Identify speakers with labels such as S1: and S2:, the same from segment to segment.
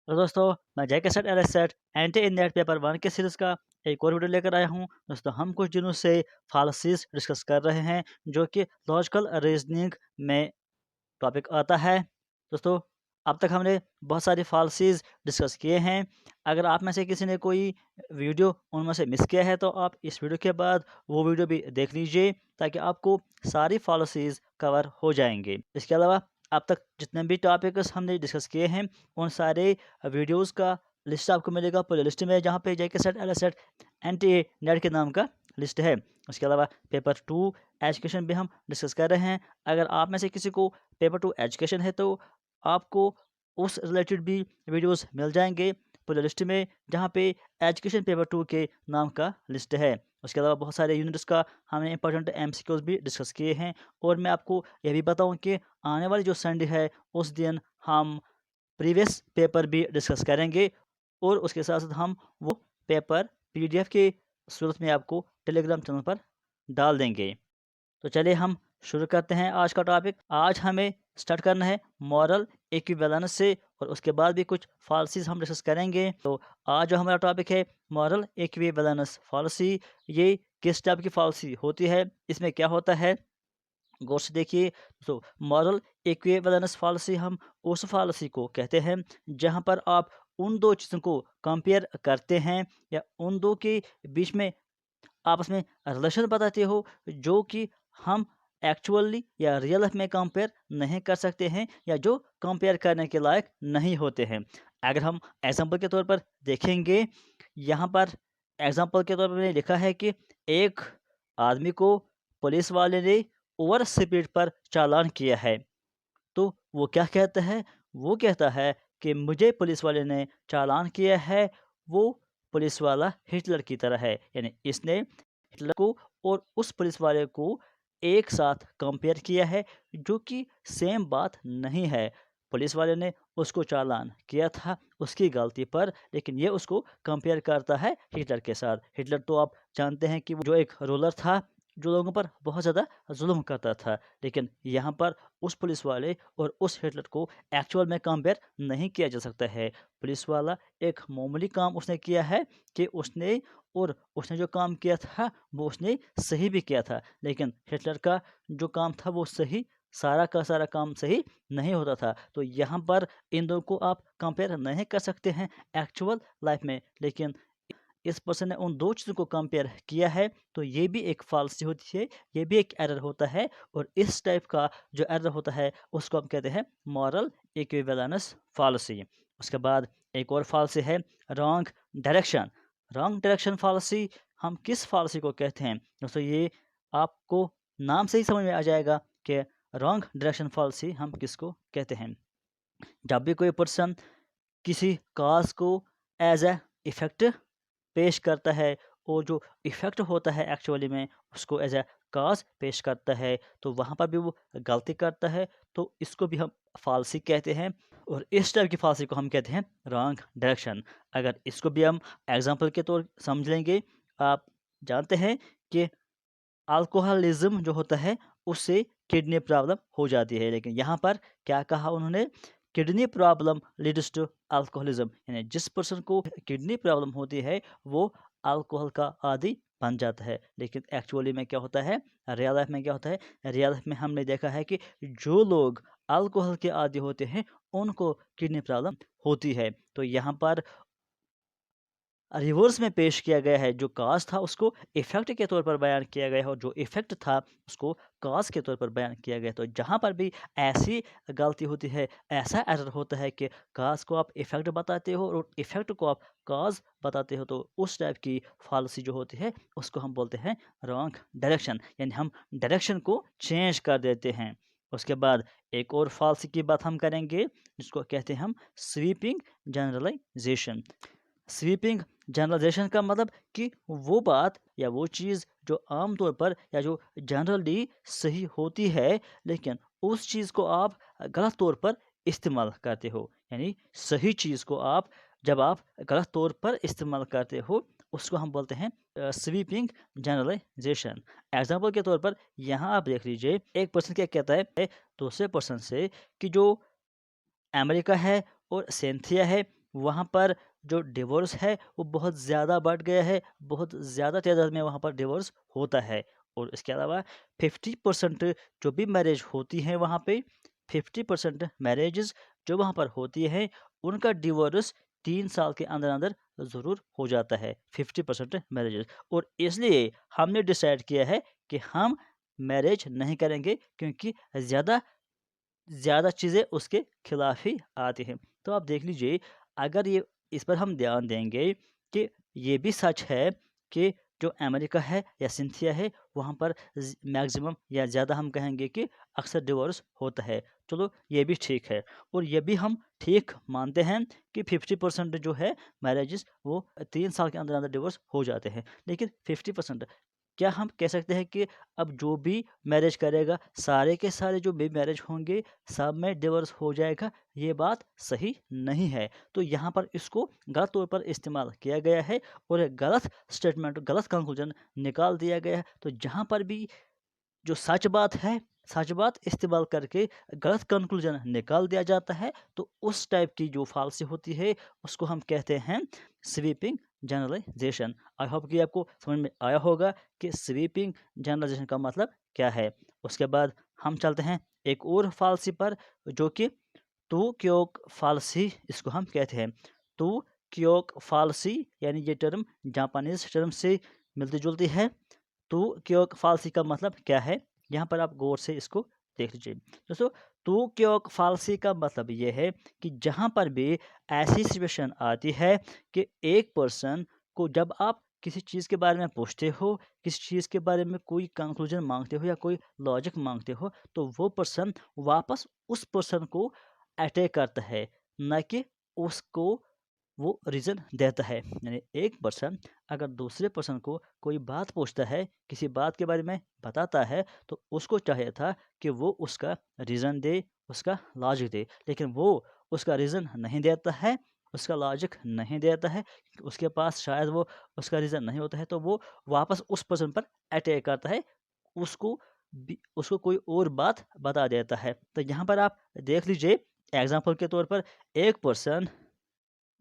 S1: तो दोस्तों, मैं जैके सेट एल सेट एंटी इन नेट पेपर 1 के सीरीज़ का एक और वीडियो लेकर आया हूँ। दोस्तों, हम कुछ दिनों से फालसीज़ डिस्कस कर रहे हैं, जो कि लॉजिकल रीज़निंग में टॉपिक आता है। दोस्तों, अब तक हमने बहुत सारी फालसीज़ डिस्कस किए हैं। अगर आप में से किसी ने कोई वीडियो उनमें से मिस किया है, तो आप इस वीडियो के बाद वो वीडियो भी देख लीजिए, ताकि आपको सारी फालसीज़ कवर हो जाएँगे। इसके अलावा अब तक जितने भी टॉपिक्स हमने डिस्कस किए हैं, उन सारे वीडियोज़ का लिस्ट आपको मिलेगा प्लेलिस्ट में, जहाँ पे JK set L set anti net के नाम का लिस्ट है। उसके अलावा पेपर 2 एजुकेशन भी हम डिस्कस कर रहे हैं। अगर आप में से किसी को पेपर 2 एजुकेशन है, तो आपको उस रिलेटेड भी वीडियोज़ मिल जाएँगे प्लेलिस्ट में, जहाँ पे एजुकेशन पेपर 2 के नाम का लिस्ट है। उसके अलावा बहुत सारे यूनिट्स का हमने इंपॉर्टेंट एमसीक्यूज़ भी डिस्कस किए हैं। और मैं आपको यह भी बताऊँ कि आने वाली जो संडे है, उस दिन हम प्रीवियस पेपर भी डिस्कस करेंगे, और उसके साथ-साथ हम वो पेपर पीडीएफ के सूरत में आपको टेलीग्राम चैनल पर डाल देंगे। तो चलिए हम शुरू करते हैं आज का टॉपिक। आज हमें स्टार्ट करना है मॉरल इक्विवेलेंस से, और उसके बाद भी कुछ फालसीज़ हम डिस्कस करेंगे। तो आज जो हमारा टॉपिक है मॉरल इक्विवेलेंस फालसी, ये किस टाइप की फालसी होती है, इसमें क्या होता है, गौर से देखिए। तो मॉरल इक्विवेलेंस फालसी हम उस फालसी को कहते हैं जहां पर आप उन दो चीज़ों को कंपेयर करते हैं, या उन दो के बीच में आपस में रिलेशन बताते हो, जो कि हम एक्चुअली या रियल लाइफ में कंपेयर नहीं कर सकते हैं, या जो कंपेयर करने के लायक नहीं होते हैं। अगर हम एग्जांपल के तौर पर देखेंगे, यहाँ पर एग्जांपल के तौर पर मैंने लिखा है कि एक आदमी को पुलिस वाले ने ओवर स्पीड पर चालान किया है। तो वो क्या कहता है? वो कहता है कि मुझे पुलिस वाले ने चालान किया है, वो पुलिस वाला हिटलर की तरह है। यानी इसने हिटलर को और उस पुलिस वाले को एक साथ कंपेयर किया है, जो कि सेम बात नहीं है। पुलिस वाले ने उसको चालान किया था उसकी गलती पर, लेकिन ये उसको कंपेयर करता है हिटलर के साथ। हिटलर तो आप जानते हैं कि वो जो एक रूलर था, जो लोगों पर बहुत ज़्यादा जुल्म करता था। लेकिन यहाँ पर उस पुलिस वाले और उस हिटलर को एक्चुअल में कंपेयर नहीं किया जा सकता है। पुलिस वाला एक मामूली काम उसने किया है कि उसने जो काम किया था, वो उसने सही भी किया था। लेकिन हिटलर का जो काम था, वो सही, सारा का सारा काम सही नहीं होता था। तो यहाँ पर इन दोनों को आप कंपेयर नहीं कर सकते हैं एक्चुअल लाइफ में। लेकिन इस पर्सन ने उन दो चीज़ों को कंपेयर किया है, तो ये भी एक फालसी होती है, ये भी एक एरर होता है। और इस टाइप का जो एरर होता है, उसको हम कहते हैं मॉरल इक्विवेलेंस फालसी। उसके बाद एक और फालसी है रॉन्ग डायरेक्शन। रॉन्ग डायरेक्शन फालसी हम किस फालसी को कहते हैं? दोस्तों, ये आपको नाम से ही समझ में आ जाएगा कि रॉन्ग डायरेक्शन फालसी हम किसको कहते हैं। जब भी कोई पर्सन किसी काज को एज ए इफेक्ट पेश करता है, और जो इफ़ेक्ट होता है एक्चुअली में उसको एज अ काज पेश करता है, तो वहाँ पर भी वो गलती करता है। तो इसको भी हम फालसी कहते हैं, और इस टाइप की फालसी को हम कहते हैं रॉन्ग डायरेक्शन। अगर इसको भी हम एग्जांपल के तौर समझ लेंगे, आप जानते हैं कि अल्कोहलिज्म जो होता है, उससे किडनी प्रॉब्लम हो जाती है। लेकिन यहाँ पर क्या कहा उन्होंने? Kidney problem leads to alcoholism. यानी जिस पर्सन को किडनी प्रॉब्लम होती है, वो अल्कोहल का आदी बन जाता है। लेकिन एक्चुअली में क्या होता है, रियल लाइफ में क्या होता है? रियल लाइफ में हमने देखा है कि जो लोग अल्कोहल के आदी होते हैं, उनको किडनी प्रॉब्लम होती है। तो यहाँ पर रिवर्स में पेश किया गया है, जो काज था उसको इफ़ेक्ट के तौर पर बयान किया गया है, और जो इफ़ेक्ट था उसको काज के तौर पर बयान किया गया है। तो जहाँ पर भी ऐसी गलती होती है, ऐसा एरर होता है कि काज को आप इफ़ेक्ट बताते हो और इफ़ेक्ट को आप काज बताते हो, तो उस टाइप की फालसी जो होती है, उसको हम बोलते हैं रॉन्ग डायरेक्शन। यानी हम डायरेक्शन को चेंज कर देते हैं। उसके बाद एक और फालसी की बात हम करेंगे, जिसको कहते हैं हम स्वीपिंग जनरलाइजेशन। स्वीपिंग जनरलाइजेशन का मतलब कि वो बात या वो चीज़ जो आम तौर पर या जो जनरली सही होती है, लेकिन उस चीज़ को आप गलत तौर पर इस्तेमाल करते हो। यानी सही चीज़ को आप जब आप गलत तौर पर इस्तेमाल करते हो, उसको हम बोलते हैं स्वीपिंग जनरलाइजेशन। एग्जाम्पल के तौर पर यहाँ आप देख लीजिए, एक पर्सन क्या कहता है दूसरे पर्सन से कि जो अमेरिका है और सिंथिया है, वहाँ पर जो डिवोर्स है वो बहुत ज़्यादा बढ़ गया है, बहुत ज़्यादा तादाद में वहाँ पर डिवोर्स होता है। और इसके अलावा 50% जो भी मैरिज होती हैं वहाँ पे, 50% मैरिजेज़ जो वहाँ पर होती हैं, उनका डिवोर्स 3 साल के अंदर-अंदर ज़रूर हो जाता है, 50% मैरिजेज़। और इसलिए हमने डिसाइड किया है कि हम मैरिज नहीं करेंगे, क्योंकि ज़्यादा ज़्यादा चीज़ें उसके खिलाफ ही आती हैं। तो आप देख लीजिए, अगर ये इस पर हम ध्यान देंगे कि ये भी सच है कि जो अमेरिका है या सिंथिया है, वहाँ पर मैक्सिमम या ज़्यादा हम कहेंगे कि अक्सर डिवोर्स होता है। चलो ये भी ठीक है, और ये भी हम ठीक मानते हैं कि 50% जो है मैरिजेस वो 3 साल के अंदर-अंदर डिवोर्स हो जाते हैं। लेकिन 50% क्या हम कह सकते हैं कि अब जो भी मैरिज करेगा, सारे के सारे जो भी मैरिज होंगे, सब में डिवोर्स हो जाएगा? ये बात सही नहीं है। तो यहाँ पर इसको गलत तौर पर इस्तेमाल किया गया है, और एक गलत स्टेटमेंट, गलत कंक्लूजन निकाल दिया गया है। तो जहाँ पर भी जो सच बात है, सच बात इस्तेमाल करके गलत कंक्लूजन निकाल दिया जाता है, तो उस टाइप की जो फालसी होती है, उसको हम कहते हैं स्वीपिंग जनरलाइजेशन। आई होप कि आपको समझ में आया होगा कि स्वीपिंग जनरलाइजेशन का मतलब क्या है। उसके बाद हम चलते हैं एक और फालसी पर, जो कि टू क्योक फालसी इसको हम कहते हैं। टू क्योक फालसी यानी ये टर्म जापानीज टर्म से मिलती जुलती है। टू क्योक फालसी का मतलब क्या है, यहाँ पर आप गौर से इसको देख लीजिए दोस्तों। टू क्योक फालसी का मतलब ये है कि जहाँ पर भी ऐसी सिचुएशन आती है कि एक पर्सन को जब आप किसी चीज़ के बारे में पूछते हो, किसी चीज़ के बारे में कोई कंक्लूजन मांगते हो या कोई लॉजिक मांगते हो, तो वो पर्सन वापस उस पर्सन को अटैक करता है, ना कि उसको वो रीज़न देता है। यानी एक पर्सन अगर दूसरे पर्सन को कोई बात पूछता है, किसी बात के बारे में बताता है, तो उसको चाहिए था कि वो उसका रीज़न दे, उसका लॉजिक दे। लेकिन वो उसका रीज़न नहीं देता है, उसका लॉजिक नहीं देता है, उसके पास शायद वो उसका रीज़न नहीं होता है, तो वो वापस उस पर्सन पर अटैक करता है, उसको उसको कोई और बात बता देता है। तो यहाँ पर आप देख लीजिए, एग्ज़ाम्पल के तौर पर एक पर्सन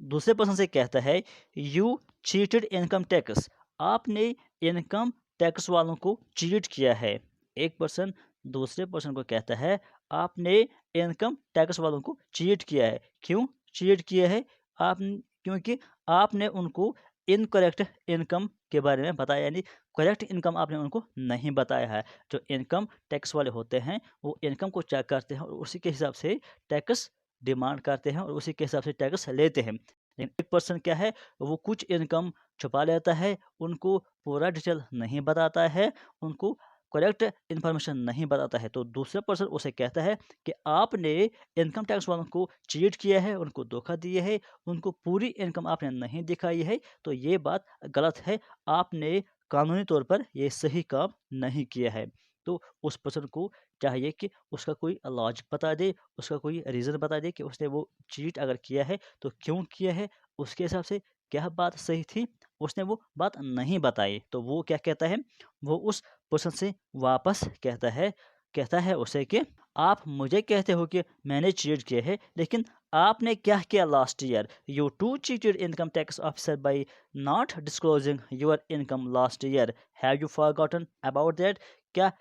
S1: दूसरे पर्सन से कहता है, यू चीटेड इनकम टैक्स, आपने इनकम टैक्स वालों को चीट किया है। एक पर्सन दूसरे पर्सन को कहता है, आपने इनकम टैक्स वालों को चीट किया है। क्यों चीट किया है? आप क्योंकि आपने उनको इनकरेक्ट इनकम के बारे में बताया, यानी करेक्ट इनकम आपने उनको नहीं बताया है। जो इनकम टैक्स वाले होते हैं, वो इनकम को चेक करते हैं और उसी के हिसाब से टैक्स डिमांड करते हैं और उसी के हिसाब से टैक्स लेते हैं। लेकिन एक पर्सन क्या है, वो कुछ इनकम छुपा लेता है, उनको पूरा डिटेल नहीं बताता है, उनको करेक्ट इन्फॉर्मेशन नहीं बताता है। तो दूसरा पर्सन उसे कहता है कि आपने इनकम टैक्स वालों को चीट किया है, उनको धोखा दिया है, उनको पूरी इनकम आपने नहीं दिखाई है, तो ये बात गलत है, आपने कानूनी तौर पर ये सही काम नहीं किया है। तो उस पर्सन को चाहिए कि उसका कोई लॉजिक बता दे, उसका कोई रीज़न बता दे कि उसने वो चीट अगर किया है तो क्यों किया है, उसके हिसाब से क्या बात सही थी, उसने वो बात नहीं बताई। तो वो क्या कहता है, वो उस पर्सन से वापस कहता है उसे कि आप मुझे कहते हो कि मैंने चीट किया है, लेकिन आपने क्या किया last year? You too cheated income tax officer by not disclosing your income last year. Have you forgotten about that? क्या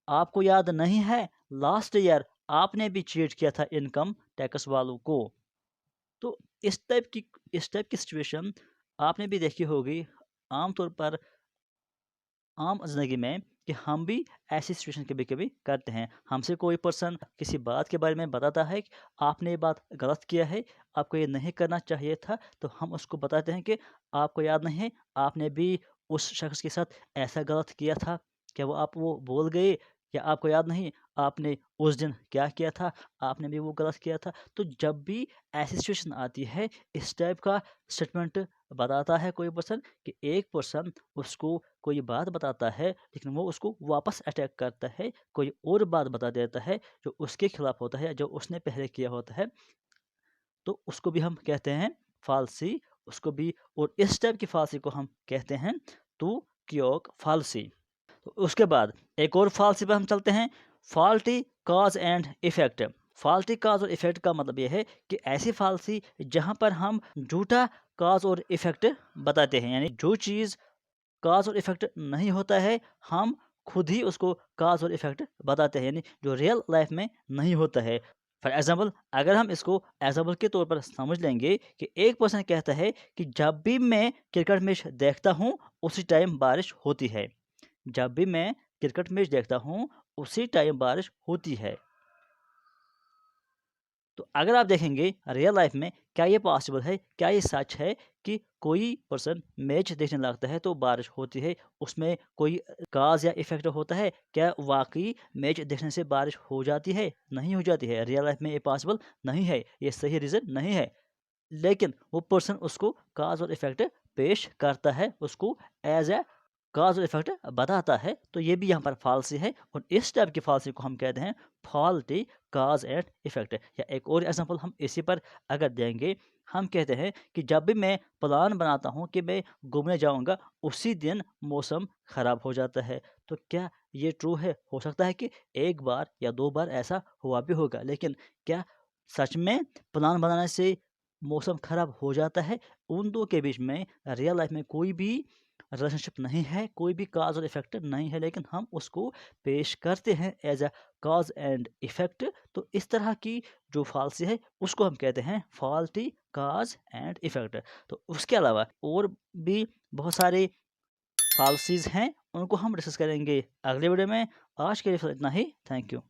S1: आपको याद नहीं है, लास्ट ईयर आपने भी चीट किया था इनकम टैक्स वालों को? तो इस टाइप की सिचुएशन आपने भी देखी होगी आमतौर पर आम ज़िंदगी में, कि हम भी ऐसी सिचुएशन कभी-कभी करते हैं। हमसे कोई पर्सन किसी बात के बारे में बताता है कि आपने ये बात गलत किया है, आपको ये नहीं करना चाहिए था, तो हम उसको बताते हैं कि आपको याद नहीं है, आपने भी उस शख्स के साथ ऐसा गलत किया था। क्या वो भूल गए, या आपको याद नहीं, आपने उस दिन क्या किया था, आपने भी वो गलत किया था। तो जब भी ऐसी सिचुएशन आती है, इस टाइप का स्टेटमेंट बताता है कोई पर्सन, कि एक पर्सन उसको कोई बात बताता है, लेकिन वो उसको वापस अटैक करता है, कोई और बात बता देता है जो उसके खिलाफ होता है, जो उसने पहले किया होता है, तो उसको भी हम कहते हैं फालसी। उसको भी, और इस टाइप की फालसी को हम कहते हैं टू क्योक फालसी। तो उसके बाद एक और फालसी पर हम चलते हैं, faulty cause and effect. Faulty cause और इफ़ेक्ट का मतलब ये है कि ऐसी फालसी जहाँ पर हम झूठा काज और इफ़ेक्ट बताते हैं, यानी जो चीज़ काज और इफ़ेक्ट नहीं होता है, हम खुद ही उसको काज और इफ़ेक्ट बताते हैं, यानी जो रियल लाइफ में नहीं होता है। फॉर एग्ज़ाम्पल अगर हम इसको एग्ज़ाम्पल के तौर पर समझ लेंगे कि एक पर्सन कहता है कि जब भी मैं क्रिकेट मैच देखता हूँ, उसी टाइम बारिश होती है। जब भी मैं क्रिकेट मैच देखता हूँ, उसी टाइम बारिश होती है। तो अगर आप देखेंगे रियल लाइफ में क्या ये पॉसिबल है, क्या ये सच है कि कोई पर्सन मैच देखने लगता है तो बारिश होती है, उसमें कोई काज या इफेक्ट होता है? क्या वाकई मैच देखने से बारिश हो जाती है? नहीं हो जाती है। रियल लाइफ में ये पॉसिबल नहीं है, ये सही रीज़न नहीं है। लेकिन वो पर्सन उसको काज और इफेक्ट पेश करता है, उसको एज ए काज और इफेक्ट बताता है। तो ये भी यहाँ पर फालसी है, और इस टाइप की फालसी को हम कहते हैं फॉल्टी काज एंड इफेक्ट। या एक और एग्जांपल हम इसी पर अगर देंगे, हम कहते हैं कि जब भी मैं प्लान बनाता हूँ कि मैं घूमने जाऊँगा, उसी दिन मौसम ख़राब हो जाता है। तो क्या ये ट्रू है? हो सकता है कि एक बार या दो बार ऐसा हुआ भी होगा, लेकिन क्या सच में प्लान बनाने से मौसम ख़राब हो जाता है? उन 2 के बीच में रियल लाइफ़ में कोई भी रिलेशनशिप नहीं है, कोई भी कॉज़ और इफ़ेक्ट नहीं है, लेकिन हम उसको पेश करते हैं as a cause and effect. तो इस तरह की जो फ़ालसी है, उसको हम कहते हैं फ़ॉल्टी कॉज़ एंड इफ़ेक्ट। तो उसके अलावा और भी बहुत सारे फ़ालसीज़ हैं, उनको हम डिस्कस करेंगे अगले वीडियो में। आज के लिए बस इतना ही। Thank you.